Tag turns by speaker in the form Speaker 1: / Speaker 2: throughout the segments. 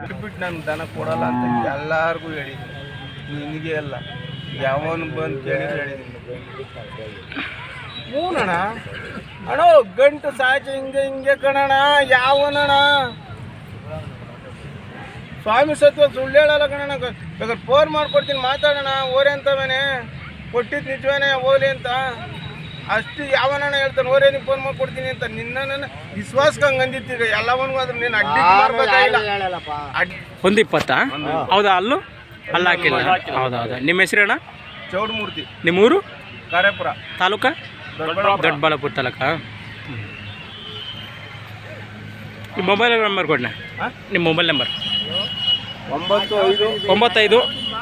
Speaker 1: ಬಿಟ್ಬಿಟ್ಟು ನಾನು ದನ ಕೊಡಲ್ಲ ಅಂತ ಎಲ್ಲರಿಗೂ ಹೇಳಿದ್ದೀನಿ, ನಿನಗೆ ಅಲ್ಲ ಯಾವನು ಬಂದು ಕೇಳಿದ್ರು ಹೇಳಿದ್ದೀನಿ. ಹ್ಞೂನಣ್ಣ ಅಣ್ಣ ಗಂಟು ಸಾಚಿ ಹಿಂಗೆ ಕಣಣ್ಣ. ಯಾವನಣ್ಣ ಸ್ವಾಮಿ ಸತ್ವ ಸುಳ್ಳು ಹೇಳಲ್ಲ ಕಣಣ್ಣ. ಬೇಕಾದ್ರೆ ಫೋನ್ ಮಾಡ್ಕೊಡ್ತೀನಿ ಮಾತಾಡೋಣ. ಓರೆ ಅಂತವೇನೆ ಕೊಟ್ಟಿದ್ದು ನಿಜವೇನೆ ಹೋಗ್ಲಿ ಅಂತ ಅಷ್ಟು ಯಾವನಣ್ಣ ಹೇಳ್ತಾನೆ. ಓರೇ ನೀವು ಫೋನ್ ಮಾಡ್ಕೊಡ್ತೀನಿ ಅಂತ ನಿನ್ನ ವಿಶ್ವಾಸಕ್ಕೆ ಹಂಗೆ ಅಂದಿತ್ತೀಗ ಎಲ್ಲವನ್ಗೂ ಅದ್ರ ನೀನು ಅಡ್ಡಿ ಮಾಡ್ಬೇಕಾಗಿಲ್ಲ.
Speaker 2: 120 ಹೌದಾ? ಅಲ್ಲೂ ಅಲ್ಲ ಹಾಕಿಲ್ಲ. ಹೌದಾ? ನಿಮ್ಮ ಹೆಸರಣ್ಣ?
Speaker 1: ಚೌಡಮೂರ್ತಿ.
Speaker 2: ನಿಮ್ಮೂರು?
Speaker 1: ಕಾರ್ಯಪುರ
Speaker 2: ತಾಲೂಕಾ? ದೊಡ್ಡಬಳ್ಳಾಪುರ ತಾಲೂಕಾ. ನಿಮ್ಮ ಮೊಬೈಲ್ ನಂಬರ್ ಕೊಡಣ್ಣ. ನಿಮ್ಮ mobile number
Speaker 1: 95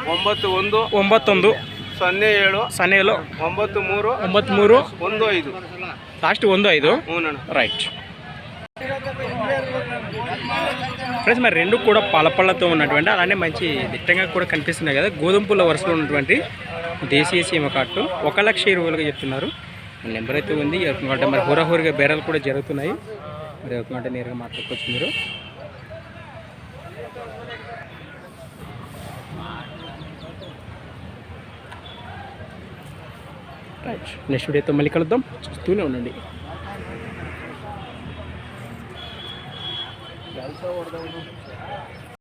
Speaker 2: 91
Speaker 1: 07
Speaker 2: 07
Speaker 1: 93 15
Speaker 2: last 15. Right friends, మరి రెండు కూడా పళ్ళతో ఉన్నటువంటి అలానే మంచి దిట్టంగా కూడా కనిపిస్తున్నాయి కదా. గోధుమ పుల్ల వరుసలో ఉన్నటువంటి దేశీయ సీమ కాటు 1,20,000 చెప్తున్నారు. నెంబర్ అయితే ఉంది. ఎవరికంటే మరి హోరాహోరిగా బేరాలు కూడా జరుగుతున్నాయి. మరి ఎవరికంటే నేరుగా మాట్లాడుకోవచ్చు మీరు. రైట్, నెక్స్ట్ వీడియోతో మళ్ళీ కలుద్దాం. చూస్తూనే ఉండండి.